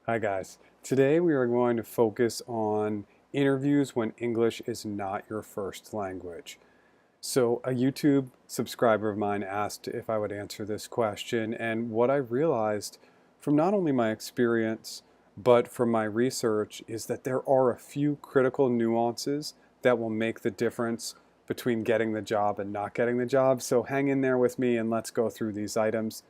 Hi guys. Today we are going to focus on interviews when English is not your first language. So a YouTube subscriber of mine asked if I would answer this question, and what I realized from not only my experience but from my research is that there are a few critical nuances that will make the difference between getting the job and not getting the job. So hang in there with me and let's go through these items.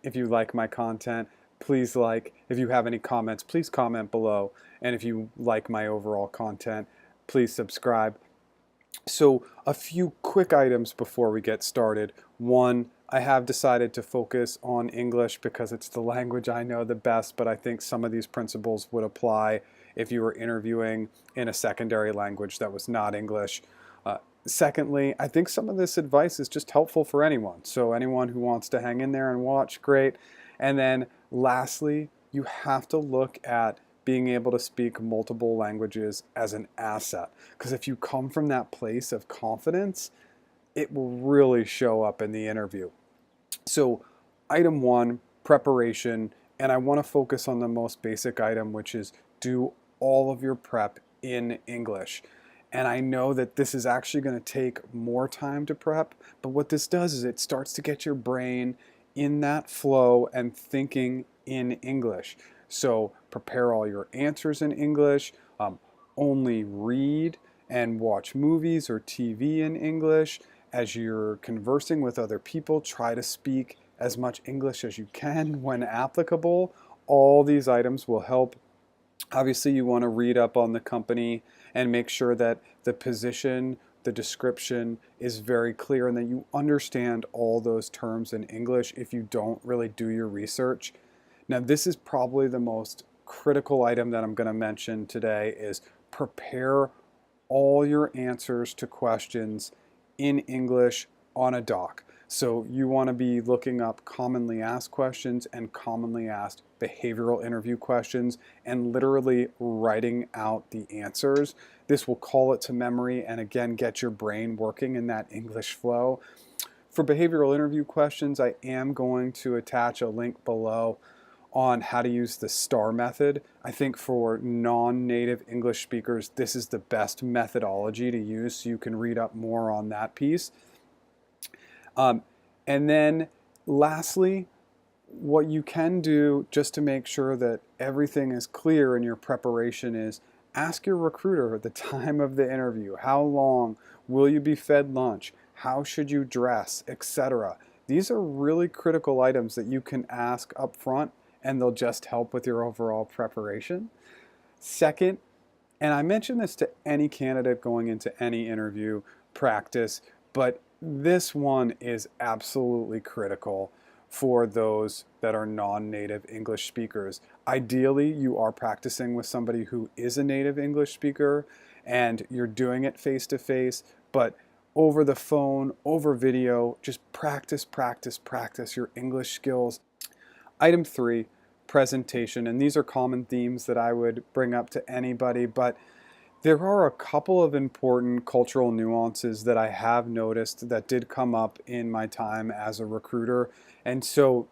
If you like my content, please like. If you have any comments, please comment below. And if you like my overall content, please subscribe. So a few quick items before we get started. One, I have decided to focus on English because it's the language I know the best, but I think some of these principles would apply if you were interviewing in a secondary language that was not English. Secondly, I think some of this advice is just helpful for anyone. So anyone who wants to hang in there and watch, great. And then lastly, you have to look at being able to speak multiple languages as an asset. Because if you come from that place of confidence, it will really show up in the interview. So, item one, preparation. And I want to focus on the most basic item, which is do all of your prep in English. And I know that this is actually going to take more time to prep, but what this does is it starts to get your brain in that flow and thinking in English. So prepare all your answers in English, only read and watch movies or TV in English. As you're conversing with other people, try to speak as much English as you can when applicable. All these items will help. Obviously, you want to read up on the company and make sure that the position, the description is very clear and that you understand all those terms in English if you don't really do your research. Now, this is probably the most critical item that I'm going to mention today is prepare all your answers to questions in English on a doc. So you want to be looking up commonly asked questions and commonly asked behavioral interview questions and literally writing out the answers. This will call it to memory and again get your brain working in that English flow. For behavioral interview questions, I am going to attach a link below on how to use the STAR method. I think for non-native English speakers, this is the best methodology to use, so you can read up more on that piece. And then lastly, what you can do just to make sure that everything is clear in your preparation is ask your recruiter at the time of the interview, how long will you be fed lunch, how should you dress, etc. These are really critical items that you can ask up front and they'll just help with your overall preparation. Second, and I mention this to any candidate going into any interview practice, but this one is absolutely critical for those that are non-native English speakers. Ideally, you are practicing with somebody who is a native English speaker and you're doing it face to face, but over the phone, over video, just practice, practice, practice your English skills. Item three, presentation. And these are common themes that I would bring up to anybody, but there are a couple of important cultural nuances that I have noticed that did come up in my time as a recruiter. And so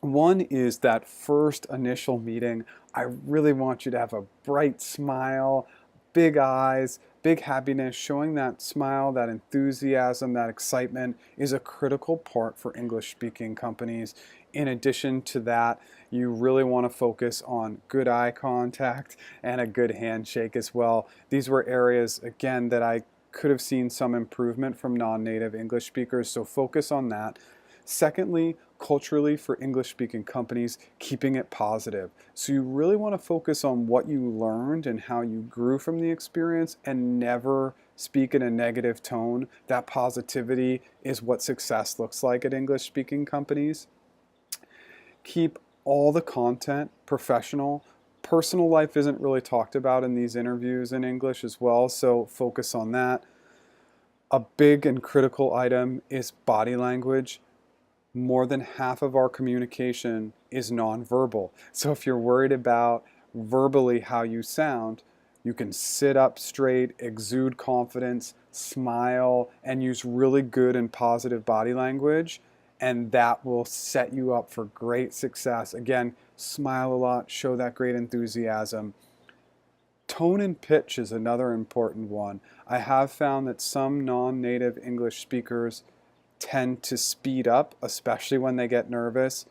one is that first initial meeting, I really want you to have a bright smile, big eyes, big happiness. Showing that smile, that enthusiasm, that excitement is a critical part for English speaking companies. In addition to that, you really want to focus on good eye contact and a good handshake as well. These were areas, again, that I could have seen some improvement from non-native English speakers, so focus on that. Secondly, culturally for English speaking companies, keeping it positive. So you really want to focus on what you learned and how you grew from the experience and never speak in a negative tone. That positivity is what success looks like at English speaking companies. Keep all the content professional. Personal life isn't really talked about in these interviews in English as well, so focus on that. A big and critical item is body language. More than half of our communication is nonverbal. So if you're worried about verbally how you sound, you can sit up straight, exude confidence, smile, and use really good and positive body language, and that will set you up for great success. Again, smile a lot, show that great enthusiasm. Tone and pitch is another important one. I have found that some non-native English speakers tend to speed up, especially when they get nervous.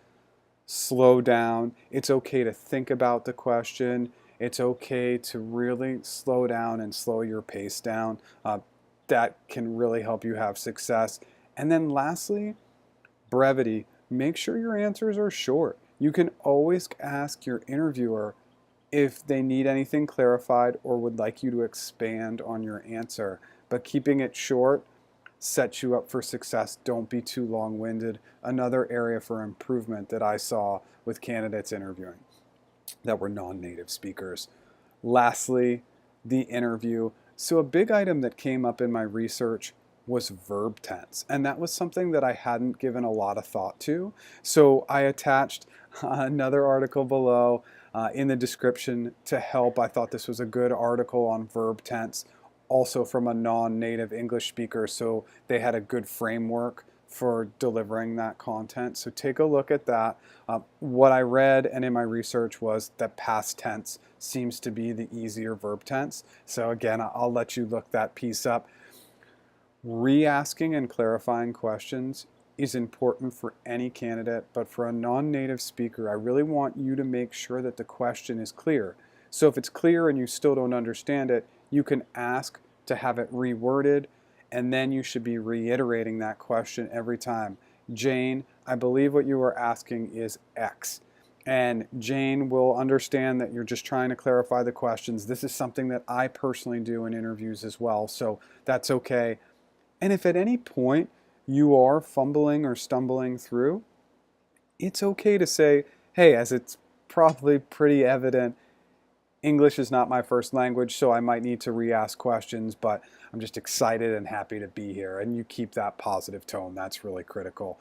Slow down. It's okay to think about the question. It's okay to really slow down and slow your pace down. That can really help you have success. And then lastly, brevity. Make sure your answers are short. You can always ask your interviewer if they need anything clarified or would like you to expand on your answer. But keeping it short sets you up for success. Don't be too long-winded. Another area for improvement that I saw with candidates interviewing that were non-native speakers. Lastly, the interview. So a big item that came up in my research was verb tense, and that was something that I hadn't given a lot of thought to. So I attached another article below in the description to help. I thought this was a good article on verb tense, also from a non-native English speaker, so they had a good framework for delivering that content. So take a look at that. What I read and in my research was that past tense seems to be the easier verb tense. So again, I'll let you look that piece up. Re-asking and clarifying questions is important for any candidate, but for a non-native speaker, I really want you to make sure that the question is clear. So if it's clear and you still don't understand it, you can ask to have it reworded, and then you should be reiterating that question every time. Jane, I believe what you are asking is X. And Jane will understand that you're just trying to clarify the questions. This is something that I personally do in interviews as well, so that's okay. And if at any point you are fumbling or stumbling through, it's okay to say, hey, as it's probably pretty evident, English is not my first language, so I might need to re-ask questions, but I'm just excited and happy to be here. And you keep that positive tone. That's really critical.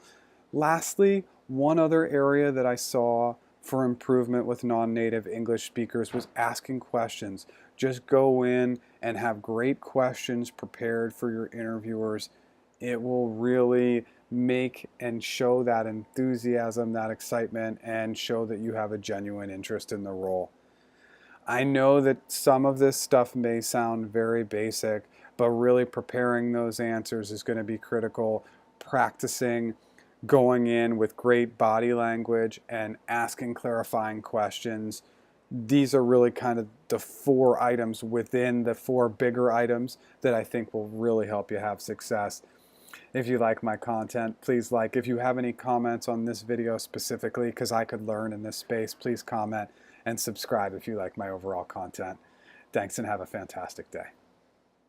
Lastly, one other area that I saw for improvement with non-native English speakers was asking questions. Just go in and have great questions prepared for your interviewers. It will really make and show that enthusiasm, that excitement, and show that you have a genuine interest in the role. I know that some of this stuff may sound very basic, but really preparing those answers is going to be critical. Practicing going in with great body language and asking clarifying questions. These are really kind of the 4 items within the 4 bigger items that I think will really help you have success. If you like my content, please like. If you have any comments on this video specifically, because I could learn in this space, please comment and subscribe if you like my overall content. Thanks and have a fantastic day.